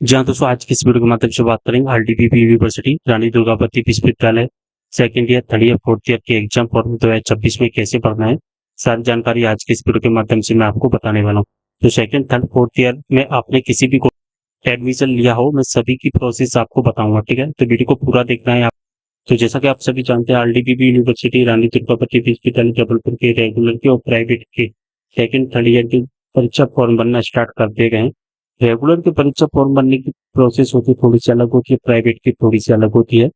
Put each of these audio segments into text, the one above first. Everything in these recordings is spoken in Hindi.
जहाँ दोस्तों आज की इस वीडियो के माध्यम से बात करेंगे आरडीपीपी यूनिवर्सिटी रानी दुर्गावती विश्वविद्यालय second year, third year, fourth year के एग्जाम फॉर्म 2026 में कैसे भरना है। सारी जानकारी आज की इस वीडियो के माध्यम से मैं आपको बताने वाला हूँ। तो सेकंड, थर्ड, फोर्थ ईयर में आपने किसी भी एडमिशन लिया हो, मैं सभी की प्रोसेस आपको बताऊंगा। ठीक है, तो वीडियो को पूरा देखना है आप। तो जैसा कि आप सभी जानते हैं, आरडीपीपी यूनिवर्सिटी रानी दुर्गावती विश्वविद्यालय जबलपुर के रेगुलर के और प्राइवेट के सेकेंड थर्ड ईयर की परीक्षा फॉर्म बनना स्टार्ट कर दिए गए हैं। रेगुलर की परीक्षा फॉर्म बनने की प्रोसेस होती है थोड़ी सी अलग होती है, प्राइवेट की थोड़ी सी अलग होती है।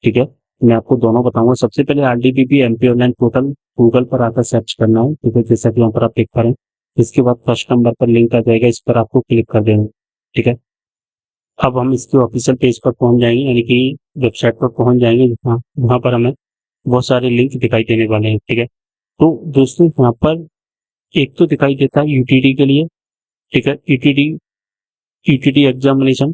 ठीक है, मैं आपको दोनों बताऊंगा। सबसे पहले आरडीपीपी एमपी ऑनलाइन पोर्टल गूगल पर आकर सर्च करना है। ठीक है, जैसा कि यहाँ पर आप देख पा रहे हैं। इसके बाद फर्स्ट नंबर पर लिंक आ जाएगा, इस पर आपको क्लिक कर देना है। ठीक है, अब हम इसके ऑफिशियल पेज पर पहुंच जाएंगे, यानी कि वेबसाइट पर पहुंच जाएंगे, वहां पर हमें बहुत सारे लिंक दिखाई देने वाले हैं। ठीक है, तो दोस्तों यहाँ पर एक तो दिखाई देता है यूटीडी के लिए। ठीक है, ईटीडी ईटीडी एग्जामिनेशन।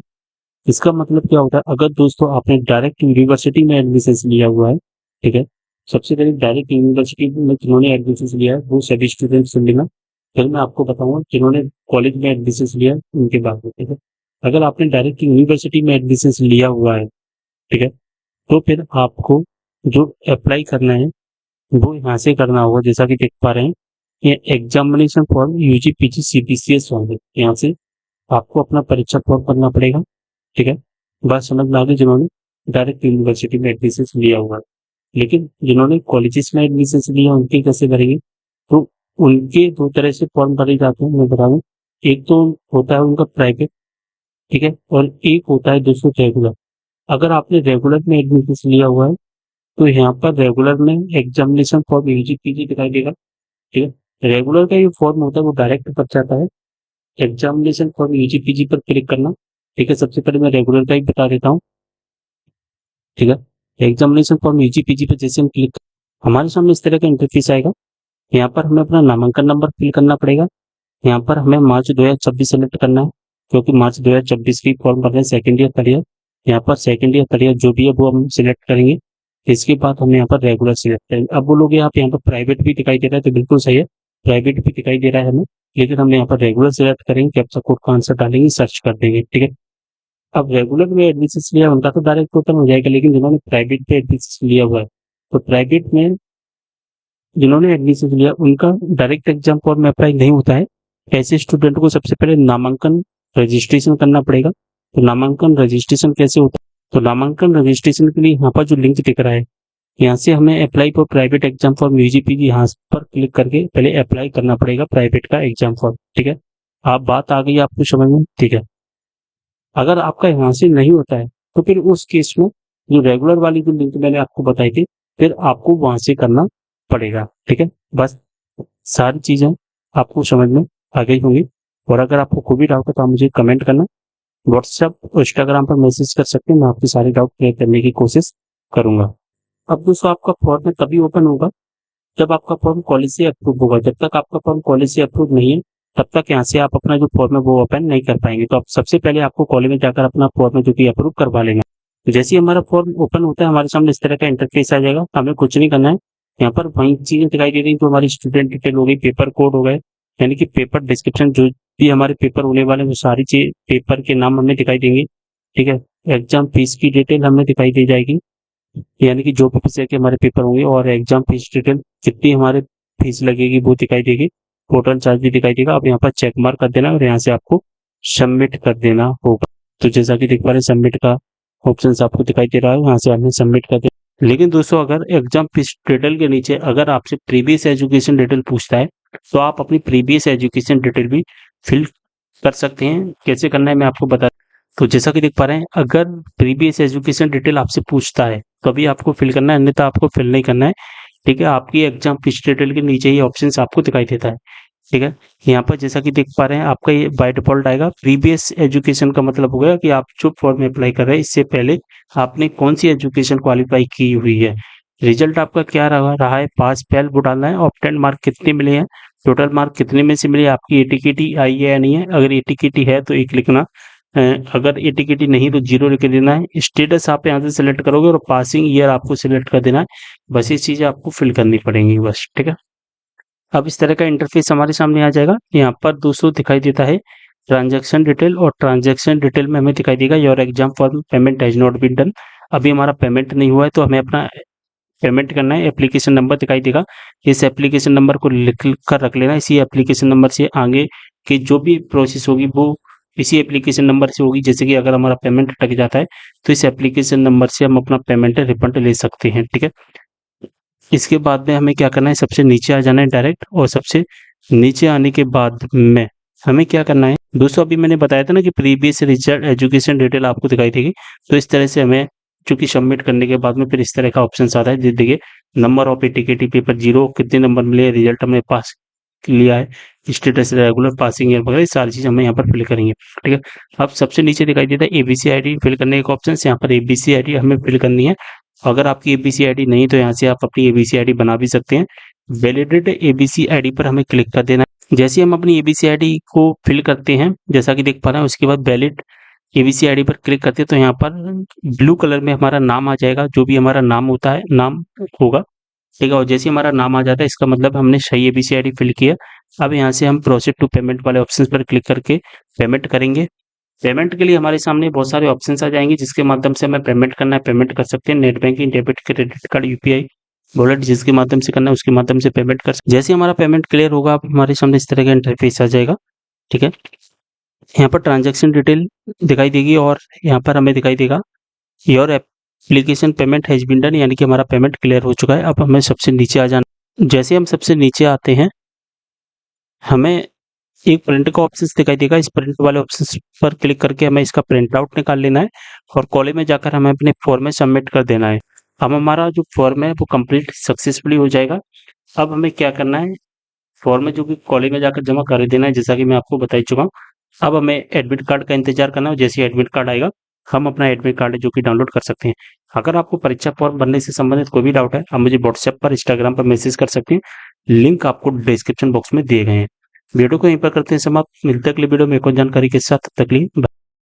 इसका मतलब क्या होता है, अगर दोस्तों आपने डायरेक्ट यूनिवर्सिटी में एडमिशन लिया हुआ है। ठीक है, सबसे पहले डायरेक्ट यूनिवर्सिटी में जिन्होंने एडमिशन लिया है वो सभी स्टूडेंट सुन लेना। फिर मैं आपको बताऊंगा जिन्होंने कॉलेज में एडमिशन लिया है उनके बारे में। ठीक है, अगर आपने डायरेक्ट यूनिवर्सिटी में एडमिशन लिया हुआ है, ठीक है, तो फिर आपको जो अप्लाई करना है वो यहाँ से करना होगा। जैसा कि देख पा रहे हैं, ये examination form UG PG CBCS होंगे, यहाँ से आपको अपना परीक्षा फॉर्म भरना पड़ेगा। ठीक है, बात समझ में आ गई जिन्होंने डायरेक्ट यूनिवर्सिटी में एडमिशन लिया हुआ है। लेकिन जिन्होंने कॉलेजेस में एडमिशन लिया उनके कैसे भरेंगे, तो उनके दो तरह से फॉर्म भरे जाते हैं, मैं बता दूं। एक तो होता है उनका प्राइवेट, ठीक है, और एक होता है दोस्तों रेगुलर। अगर आपने रेगुलर में एडमिशन लिया हुआ है तो यहाँ पर रेगुलर में एग्जामिनेशन फॉर्म यूजी पीजी दिखाई देगा। ठीक है, रेगुलर का ये फॉर्म होता है वो डायरेक्ट भर जाता है। एग्जामिनेशन फॉर्म यूजी पीजी पर क्लिक करना। ठीक है, सबसे पहले मैं रेगुलर का ही बता देता हूँ। ठीक है, एग्जामिनेशन फॉर्म यूजी पीजी पर जैसे हम क्लिक, हमारे सामने इस तरह का इंटरफेस आएगा। यहाँ पर हमें अपना नामांकन नंबर फिल करना पड़ेगा। यहाँ पर हमें मार्च 2026 सेलेक्ट करना है, क्योंकि मार्च 2026 की फॉर्म भर रहे हैं सेकेंड ईयर थर्ड ईयर। यहाँ पर सेकेंड ईयर थर्ड ईयर जो भी है वो हम सिलेक्ट करेंगे। इसके बाद हम यहाँ पर रेगुलर सिलेक्ट करेंगे। अब बोलोगे आप यहाँ पर प्राइवेट भी दिखाई दे रहा है, तो बिल्कुल सही है, प्राइवेट भी दिखाई दे रहा है हमें, लेकिन हम यहाँ पर रेगुलर सिलेक्ट करेंगे। कैप्चा कोड का आंसर डालेंगे, सर्च कर देंगे। ठीक है, अब रेगुलर में एडमिशन लिया उनका तो डायरेक्ट टोटल हो जाएगा, लेकिन जिन्होंने प्राइवेट पे एडमिशन लिया हुआ है, तो प्राइवेट में जिन्होंने एडमिशन लिया उनका डायरेक्ट एग्जाम फॉर्म में अप्लाई नहीं होता है। ऐसे स्टूडेंट को सबसे पहले नामांकन रजिस्ट्रेशन करना पड़ेगा। तो नामांकन रजिस्ट्रेशन कैसे होता है, तो नामांकन रजिस्ट्रेशन के लिए यहाँ पर जो लिंक दिख रहा है, यहाँ से हमें apply for private exam form UG PG यहाँ पर क्लिक करके पहले अप्लाई करना पड़ेगा प्राइवेट का एग्जाम फॉर्म। ठीक है, आप बात आ गई आपको समझ में। ठीक है, अगर आपका यहाँ से नहीं होता है तो फिर उस केस में जो रेगुलर वाली जो लिंक मैंने आपको बताई थी, फिर आपको वहां से करना पड़ेगा। ठीक है, बस सारी चीजें आपको समझ में आ गई होंगी। और अगर आपको कोई भी डाउट है तो आप मुझे कमेंट करना, व्हाट्सएप और इंस्टाग्राम पर मैसेज कर सकते हैं, मैं आपके सारे डाउट क्लियर करने की कोशिश करूंगा। अब दोस्तों आपका फॉर्म तभी ओपन होगा जब आपका फॉर्म कॉलेज से अप्रूव होगा। जब तक आपका फॉर्म कॉलेज से अप्रूव नहीं है तब तक यहाँ से आप अपना जो फॉर्म है वो ओपन नहीं कर पाएंगे। तो आप सबसे पहले आपको कॉलेज में जाकर अपना फॉर्म है जो कि अप्रूव करवा लेना। तो जैसे ही हमारा फॉर्म ओपन होता है हमारे सामने इस तरह का इंटरफेस आ जाएगा, हमें कुछ नहीं करना है। यहाँ पर वही चीजें दिखाई दे रही जो हमारी स्टूडेंट डिटेल हो गई, पेपर कोड हो गए, यानी कि पेपर डिस्क्रिप्शन, जो भी हमारे पेपर होने वाले हैं वो सारी चीज पेपर के नाम हमें दिखाई देंगे। ठीक है, एग्जाम फीस की डिटेल हमें दिखाई दे जाएगी, यानी कि जो भी विषय के हमारे पेपर होंगे, और एग्जाम फीस डिटेल कितनी हमारे फीस लगेगी वो दिखाई देगी, टोटल चार्ज भी दिखाई देगा। अब यहाँ पर चेक मार्क कर देना और यहाँ से आपको सबमिट कर देना होगा। तो जैसा कि देख पा रहे हैं सबमिट का ऑप्शन आपको दिखाई दे रहा है, यहाँ से आपने सबमिट कर दिया। लेकिन दोस्तों अगर एग्जाम फीस डिटेल के नीचे अगर आपसे प्रीवियस एजुकेशन डिटेल पूछता है तो आप अपनी प्रीवियस एजुकेशन डिटेल भी फिल कर सकते हैं। कैसे करना है मैं आपको बता, तो जैसा कि देख पा रहे हैं अगर प्रीवियस एजुकेशन डिटेल आपसे पूछता है तो अभी आपको फिल करना है, अन्यथा आपको फिल नहीं करना है। ठीक है, आपकी एग्जाम फीस डिटेल के नीचे ही ऑप्शन आपको दिखाई देता है। ठीक है, यहाँ पर जैसा कि देख पा रहे हैं आपका ये बाय डिफॉल्ट आएगा। प्रीवियस एजुकेशन का मतलब हो गया कि आप जो फॉर्म में अप्लाई कर रहे हैं इससे पहले आपने कौन सी एजुकेशन क्वालिफाई की हुई है। रिजल्ट आपका क्या रहा है, पास फेल वो डालना है, ऑब्टेन मार्क कितने मिले हैं, टोटल मार्क कितने में से मिले, आपकी एटीकेटी आई है या नहीं है। अगर एटीकेटी है तो एक लिखना, अगर एटीकेटी नहीं तो जीरो लिख देना है। स्टेटस आप यहाँ से सिलेक्ट करोगे और पासिंग ईयर आपको सिलेक्ट कर देना है। बस ये चीजें आपको फिल करनी पड़ेंगी बस। ठीक है, अब इस तरह का इंटरफेस हमारे सामने आ जाएगा। यहाँ पर दोस्तों दिखाई देता है ट्रांजैक्शन डिटेल, और ट्रांजैक्शन डिटेल में हमें दिखाई देगा your exam form payment has not been done. अभी हमारा पेमेंट नहीं हुआ है तो हमें अपना पेमेंट करना है। एप्लीकेशन नंबर दिखाई देगा, इस एप्लीकेशन नंबर को लिख कर रख लेना। इसी एप्लीकेशन नंबर से आगे की जो भी प्रोसेस होगी वो इसी एप्लीकेशन नंबर से होगी। जैसे कि अगर हमारा पेमेंट अटक जाता है तो इस एप्लीकेशन नंबर से हम अपना पेमेंट रिफंड ले सकते हैं, ठीक है। इसके बाद में हमें क्या करना है, सबसे नीचे आ जाना है डायरेक्ट, और सबसे नीचे आने के बाद में हमें क्या करना है दोस्तों, अभी मैंने बताया था ना कि प्रीवियस रिजल्ट एजुकेशन डिटेल आपको दिखाई देगी। तो इस तरह से हमें चूंकि सबमिट करने के बाद में फिर इस तरह का ऑप्शन आता है, देखिए नंबर ऑफ टिकट पेपर 0, कितने नंबर मिले, रिजल्ट हमने पास लिया है, स्टेटस रेगुलर, पासिंग ईयर वगैरह सारी चीज हमें यहाँ पर फिल करेंगे, ठीक है। अब सबसे नीचे दिखाई देता है एबीसी आईडी फिल करने का ऑप्शन, यहाँ पर एबीसी आईडी हमें फिल करनी है। अगर आपकी एबीसी आईडी नहीं तो यहाँ से आप अपनी एबीसी आईडी बना भी सकते हैं। वैलिडेट एबीसी आईडी पर हमें क्लिक कर देना है। जैसे हम अपनी एबीसी आईडी को फिल करते हैं, जैसा कि देख पा रहे हैं, उसके बाद वैलिड एबीसी आईडी पर क्लिक करते हैं तो यहाँ पर ब्लू कलर में हमारा नाम आ जाएगा, जो भी हमारा नाम होता है, नाम होगा, ठीक है। और जैसे हमारा नाम आ जाता है इसका मतलब हमने सही एबीसी आईडी फिल किया। अब यहाँ से हम प्रोसीड टू पेमेंट वाले ऑप्शन पर क्लिक करके पेमेंट करेंगे। पेमेंट के लिए हमारे सामने बहुत सारे ऑप्शंस आ जाएंगे जिसके माध्यम से हमें पेमेंट करना है, पेमेंट कर सकते हैं। Net banking, debit, credit card, UPI, wallet, जिसके माध्यम से करना है उसके माध्यम से पेमेंट कर सकते हैं। जैसे हमारा पेमेंट क्लियर होगा अब हमारे सामने इस तरह का इंटरफेस आ जाएगा, ठीक है। यहाँ पर ट्रांजैक्शन डिटेल दिखाई देगी और यहाँ पर हमें दिखाई देगा your application payment has been done, यानी कि हमारा पेमेंट क्लियर हो चुका है। अब हमें सबसे नीचे आ जाना। जैसे हम सबसे नीचे आते हैं हमें एक प्रिंट का ऑप्शन दिखाई देगा, इस प्रिंट वाले ऑप्शन पर क्लिक करके हमें इसका प्रिंट आउट निकाल लेना है और कॉलेज में जाकर हमें अपने फॉर्म में सबमिट कर देना है। अब हमारा जो फॉर्म है वो कंप्लीट सक्सेसफुली हो जाएगा। अब हमें क्या करना है, फॉर्म में जो कि कॉलेज में जाकर जमा कर देना है, जैसा कि मैं आपको बता ही चुका हूँ। अब हमें एडमिट कार्ड का इंतजार करना है, जैसे एडमिट कार्ड आएगा हम अपना एडमिट कार्ड है जो कि डाउनलोड कर सकते हैं। अगर आपको परीक्षा फॉर्म भरने से संबंधित कोई भी डाउट है आप मुझे व्हाट्सएप पर, इंस्टाग्राम पर मैसेज कर सकते हैं, लिंक आपको डिस्क्रिप्शन बॉक्स में दिए गए हैं। वीडियो को यहीं पर करते हैं समाप्त, मिलते हैं अगले वीडियो में एक और जानकारी के साथ, तब तक के लिए